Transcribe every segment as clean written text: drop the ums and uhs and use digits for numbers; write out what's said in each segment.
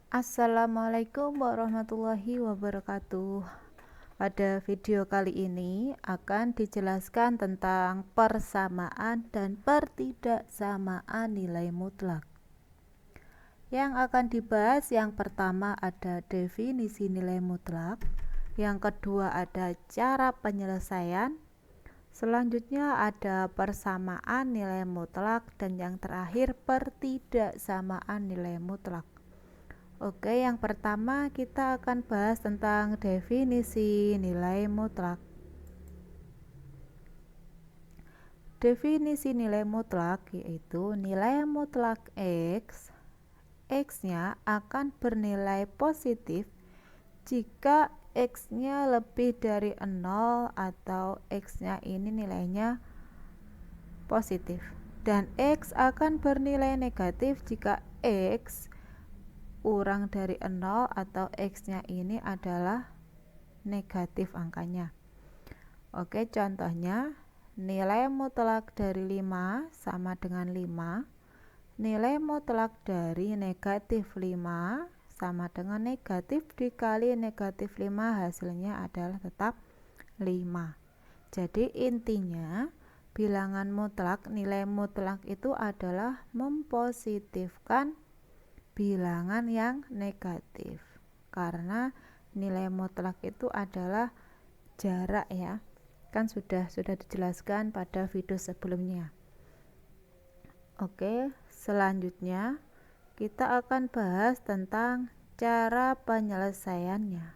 Assalamualaikum warahmatullahi wabarakatuh. Pada video kali ini akan dijelaskan tentang persamaan dan pertidaksamaan nilai mutlak. Yang akan dibahas yang pertama ada definisi nilai mutlak, yang kedua ada cara penyelesaian, selanjutnya ada persamaan nilai mutlak, dan yang terakhir pertidaksamaan nilai mutlak. Oke, yang pertama kita akan bahas tentang definisi nilai mutlak. Definisi nilai mutlak yaitu nilai mutlak X. X-nya akan bernilai positif jika X-nya lebih dari 0 atau X-nya ini nilainya positif. Dan X akan bernilai negatif jika X kurang dari 0 atau X-nya ini adalah negatif angkanya. Oke, contohnya nilai mutlak dari 5 sama dengan 5. Nilai mutlak dari negatif 5 sama dengan negatif dikali negatif 5, hasilnya adalah tetap 5. Jadi intinya bilangan mutlak, nilai mutlak itu adalah mempositifkan bilangan yang negatif, karena nilai mutlak itu adalah jarak ya, kan sudah dijelaskan pada video sebelumnya. Oke, selanjutnya kita akan bahas tentang cara penyelesaiannya.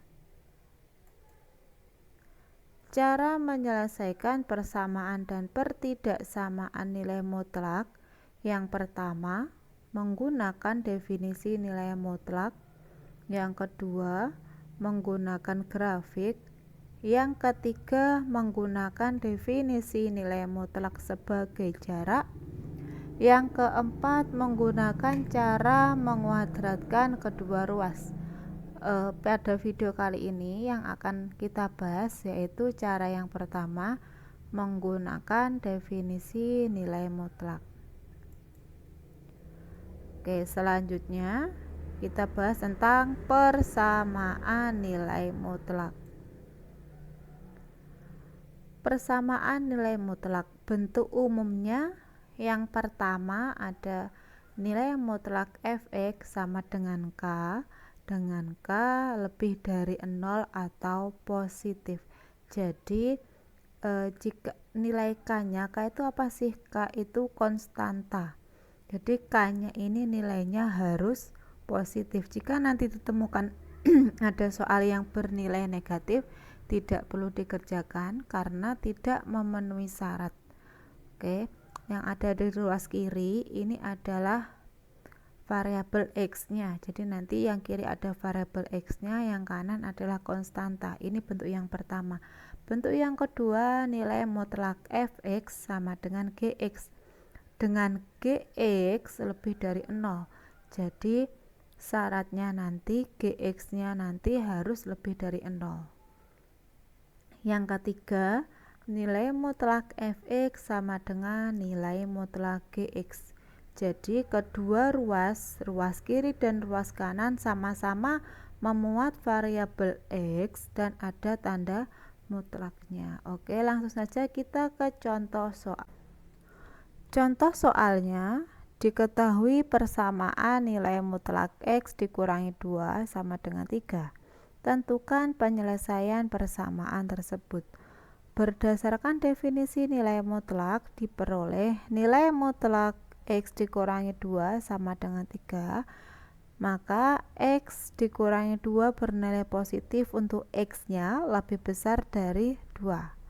Cara menyelesaikan persamaan dan pertidaksamaan nilai mutlak. Yang pertama, menggunakan definisi nilai mutlak. Yang kedua, menggunakan grafik. Yang ketiga, menggunakan definisi nilai mutlak sebagai jarak. Yang keempat, menggunakan cara menguadratkan kedua ruas. Pada video kali ini yang akan kita bahas yaitu cara yang pertama, menggunakan definisi nilai mutlak. Oke, selanjutnya kita bahas tentang persamaan nilai mutlak. Persamaan nilai mutlak bentuk umumnya yang pertama ada nilai mutlak fx sama dengan k lebih dari 0 atau positif. Jadi jika nilai k-nya, k itu apa sih? K itu konstanta. Jadi k-nya ini nilainya harus positif. Jika nanti ditemukan ada soal yang bernilai negatif, tidak perlu dikerjakan karena tidak memenuhi syarat. Oke, yang ada di ruas kiri ini adalah variabel x-nya. Jadi nanti yang kiri ada variabel x-nya, yang kanan adalah konstanta. Ini bentuk yang pertama. Bentuk yang kedua, nilai mutlak fx sama dengan gx. Dengan gx lebih dari 0. Jadi syaratnya nanti gx-nya nanti harus lebih dari 0. Yang ketiga, nilai mutlak fx sama dengan nilai mutlak gx. Jadi kedua ruas kiri dan ruas kanan sama-sama memuat variabel x dan ada tanda mutlaknya. Oke, langsung saja kita ke contoh soal. Contoh soalnya, diketahui persamaan nilai mutlak x dikurangi 2 sama dengan 3. Tentukan penyelesaian persamaan tersebut. Berdasarkan definisi nilai mutlak diperoleh nilai mutlak x dikurangi 2 sama dengan 3. Maka x dikurangi 2 bernilai positif untuk x-nya lebih besar dari 2.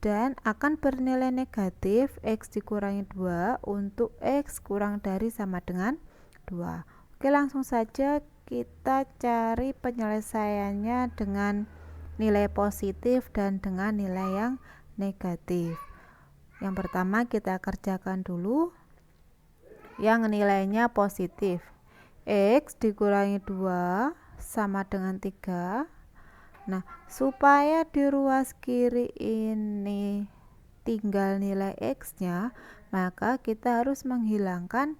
Dan akan bernilai negatif x dikurangi 2 untuk x kurang dari sama dengan 2. Oke, langsung saja kita cari penyelesaiannya dengan nilai positif dan dengan nilai yang negatif. Yang pertama kita kerjakan dulu yang nilainya positif. X dikurangi 2 sama dengan 3. Nah, supaya di ruas kiri ini tinggal nilai x-nya, maka kita harus menghilangkan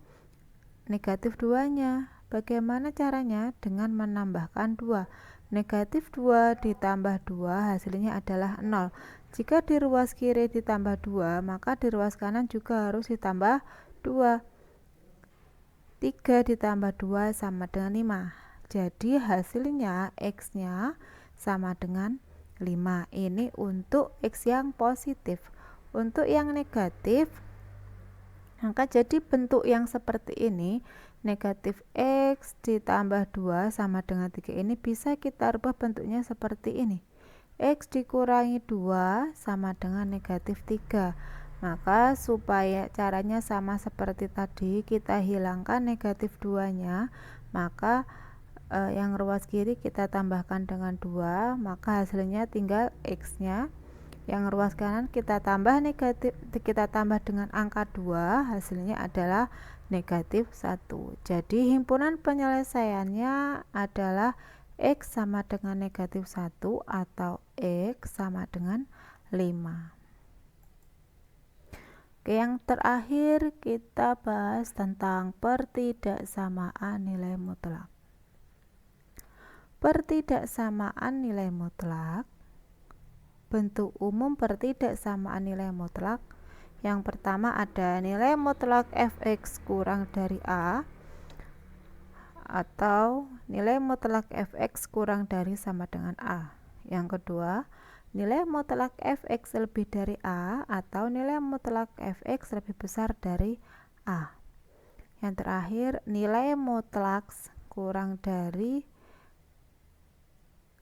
negatif 2-nya. Bagaimana caranya? Dengan menambahkan 2. Negatif 2 ditambah 2 hasilnya adalah 0. Jika di ruas kiri ditambah 2, maka di ruas kanan juga harus ditambah 2. 3 ditambah 2 sama dengan 5. Jadi hasilnya X-nya sama dengan 5. Ini untuk X yang positif. Untuk yang negatif, maka jadi bentuk yang seperti ini, negatif X ditambah 2 sama dengan 3 ini bisa kita rubah bentuknya seperti ini. X dikurangi 2 sama dengan negatif 3. Maka supaya caranya sama seperti tadi, kita hilangkan negatif 2-nya, maka yang ruas kiri kita tambahkan dengan 2, maka hasilnya tinggal X-nya. Yang ruas kanan kita tambah dengan angka 2, hasilnya adalah negatif 1. Jadi himpunan penyelesaiannya adalah X sama dengan negatif 1 atau X sama dengan 5. Oke, yang terakhir kita bahas tentang pertidaksamaan nilai mutlak. Pertidaksamaan nilai mutlak. Bentuk umum pertidaksamaan nilai mutlak. Yang pertama ada nilai mutlak fx kurang dari A, atau nilai mutlak fx kurang dari sama dengan A. Yang kedua, nilai mutlak fx lebih dari A, atau nilai mutlak fx lebih besar dari A. Yang terakhir, nilai mutlak kurang dari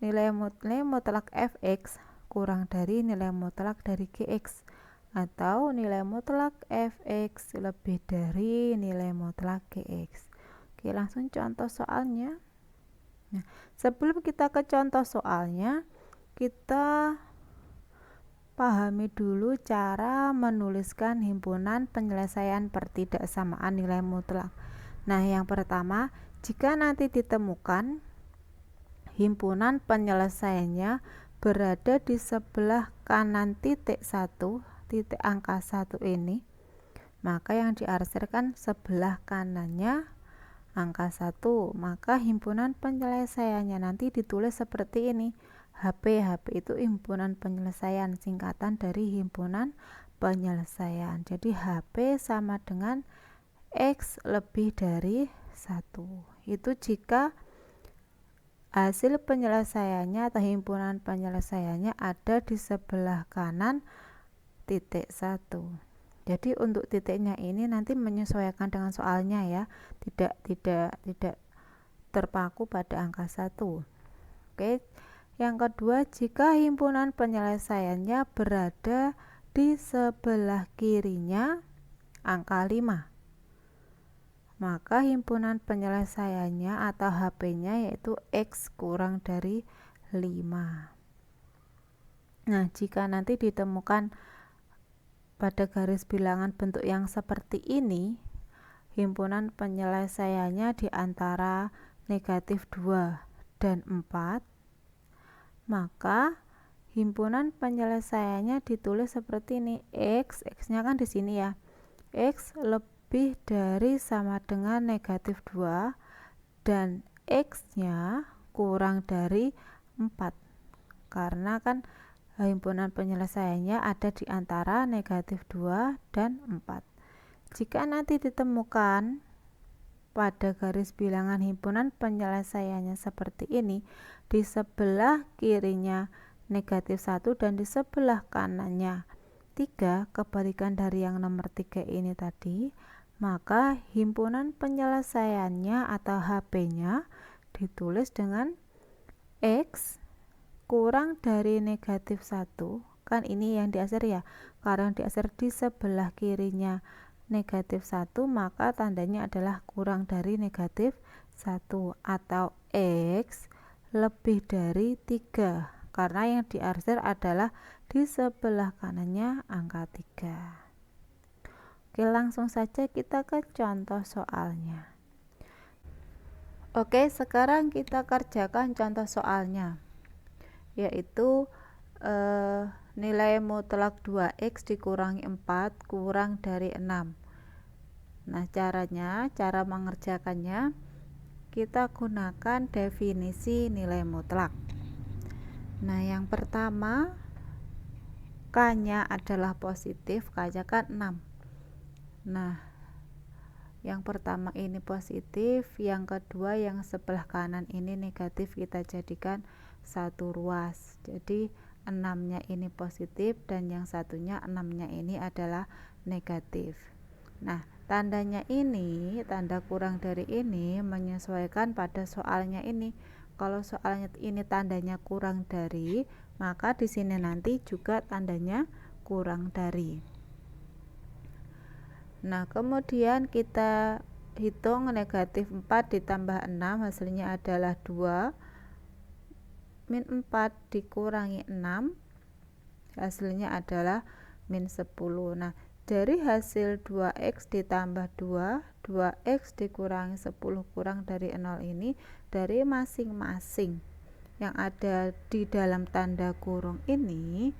nilai mutlak fx kurang dari nilai mutlak dari Gx, atau nilai mutlak fx lebih dari nilai mutlak Gx. Oke, langsung contoh soalnya. Nah, sebelum kita ke contoh soalnya, kita pahami dulu cara menuliskan himpunan penyelesaian pertidaksamaan nilai mutlak. Nah, yang pertama, jika nanti ditemukan himpunan penyelesaiannya berada di sebelah kanan titik 1, titik angka 1 ini, maka yang diarsirkan sebelah kanannya angka 1, maka himpunan penyelesaiannya nanti ditulis seperti ini. HP itu himpunan penyelesaian, singkatan dari himpunan penyelesaian. Jadi HP sama dengan X lebih dari 1. Itu jika hasil penyelesaiannya atau himpunan penyelesaiannya ada di sebelah kanan titik 1. Jadi untuk titiknya ini nanti menyesuaikan dengan soalnya ya, tidak terpaku pada angka 1. Oke. Yang kedua, jika himpunan penyelesaiannya berada di sebelah kirinya angka 5, maka himpunan penyelesaiannya atau HP-nya yaitu X kurang dari 5. Nah, jika nanti ditemukan pada garis bilangan bentuk yang seperti ini, himpunan penyelesaiannya di antara negatif 2 dan 4, maka himpunan penyelesaiannya ditulis seperti ini. X-nya kan di sini ya. X lebih dari sama dengan negatif 2 dan X-nya kurang dari 4, karena kan himpunan penyelesaiannya ada di antara negatif 2 dan 4. Jika nanti ditemukan pada garis bilangan himpunan penyelesaiannya seperti ini, di sebelah kirinya negatif 1 dan di sebelah kanannya 3, kebalikan dari yang nomor 3 ini tadi, maka himpunan penyelesaiannya atau HP-nya ditulis dengan X kurang dari negatif 1. Kan ini yang diarsir ya, karena diarsir di sebelah kirinya negatif 1, maka tandanya adalah kurang dari negatif 1, atau X lebih dari 3, karena yang diarsir adalah di sebelah kanannya angka 3. Oke, langsung saja kita ke contoh soalnya. Oke, sekarang kita kerjakan contoh soalnya, yaitu nilai mutlak 2x dikurangi 4 kurang dari 6. Nah, cara mengerjakannya, kita gunakan definisi nilai mutlak. Nah, yang pertama K-nya adalah positif, K-nya kan 6. Nah, yang pertama ini positif, yang kedua yang sebelah kanan ini negatif, kita jadikan satu ruas. Jadi 6-nya ini positif dan yang satunya 6-nya ini adalah negatif. Nah, tandanya ini, tanda kurang dari ini menyesuaikan pada soalnya ini. Kalau soalnya ini tandanya kurang dari, maka di sini nanti juga tandanya kurang dari. Nah, kemudian kita hitung negatif 4 ditambah 6, hasilnya adalah 2. Min 4 dikurangi 6, hasilnya adalah min 10. Nah, dari hasil 2x ditambah 2, 2x dikurangi 10 kurang dari 0 ini, dari masing-masing yang ada di dalam tanda kurung ini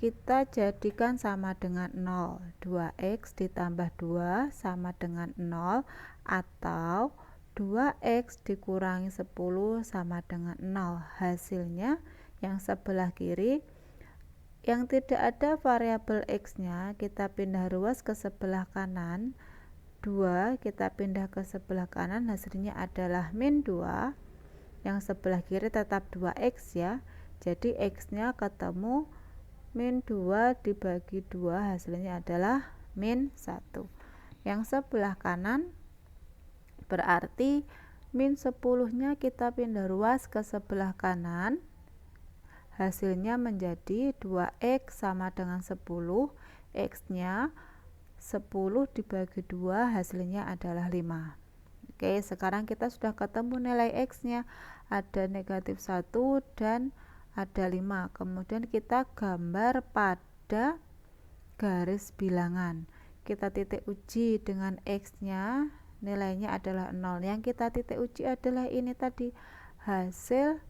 kita jadikan sama dengan 0. 2x ditambah 2 sama dengan 0, atau 2x dikurangi 10 sama dengan 0. Hasilnya yang sebelah kiri yang tidak ada variabel x-nya, kita pindah ruas ke sebelah kanan. 2 kita pindah ke sebelah kanan, hasilnya adalah min 2. Yang sebelah kiri tetap 2x ya. Jadi x-nya ketemu min 2 dibagi 2, hasilnya adalah min 1. Yang sebelah kanan berarti min 10-nya kita pindah ruas ke sebelah kanan. Hasilnya menjadi 2x sama dengan 10, x-nya 10 dibagi 2, hasilnya adalah 5. Oke, sekarang kita sudah ketemu nilai x-nya, ada negatif 1 dan ada 5. Kemudian kita gambar pada garis bilangan. Kita titik uji dengan x-nya, nilainya adalah 0. Yang kita titik uji adalah ini tadi, hasil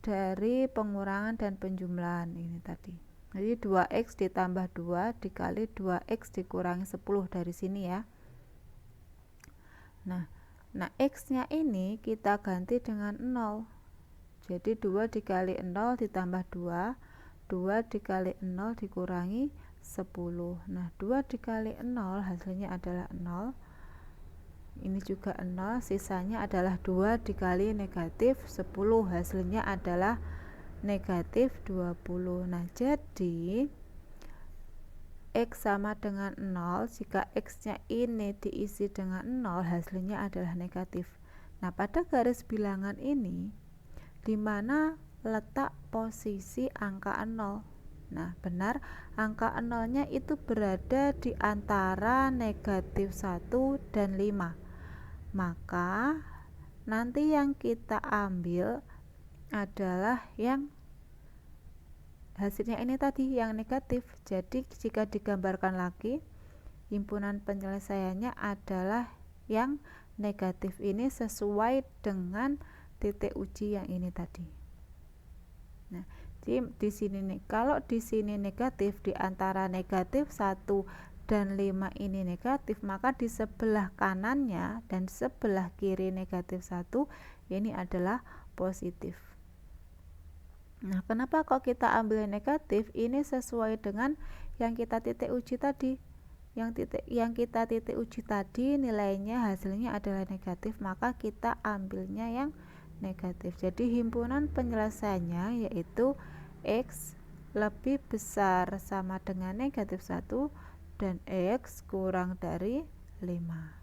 dari pengurangan dan penjumlahan ini tadi. Jadi 2x ditambah 2 dikali 2x dikurangi 10 dari sini ya. Nah, x-nya ini kita ganti dengan 0. Jadi 2 dikali 0 ditambah 2, 2 dikali 0 dikurangi 10. Nah, 2 dikali 0 hasilnya adalah 0. Ini juga 0, sisanya adalah 2 dikali negatif 10, hasilnya adalah negatif 20. Nah, jadi x sama dengan 0, jika x-nya ini diisi dengan 0, hasilnya adalah negatif. Nah, pada garis bilangan ini, di mana letak posisi angka 0? Nah, benar, angka 0-nya itu berada di antara negatif 1 dan 5. Maka nanti yang kita ambil adalah yang hasilnya ini tadi, yang negatif. Jadi jika digambarkan lagi, himpunan penyelesaiannya adalah yang negatif ini sesuai dengan titik uji yang ini tadi. Nah, di sini nih, kalau di sini negatif, di antara negatif 1 dan 5 ini negatif, maka di sebelah kanannya dan sebelah kiri negatif 1 ini adalah positif. Nah, kenapa kok kita ambil negatif? Ini sesuai dengan yang kita titik uji tadi. Yang kita titik uji tadi nilainya, hasilnya adalah negatif, maka kita ambilnya yang negatif. Jadi himpunan penyelesaiannya yaitu x lebih besar sama dengan negatif 1 dan x kurang dari 5.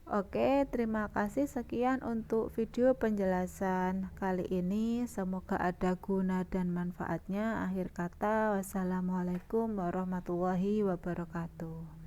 Oke, terima kasih, sekian untuk video penjelasan kali ini. Semoga ada guna dan manfaatnya. Akhir kata, wassalamualaikum warahmatullahi wabarakatuh.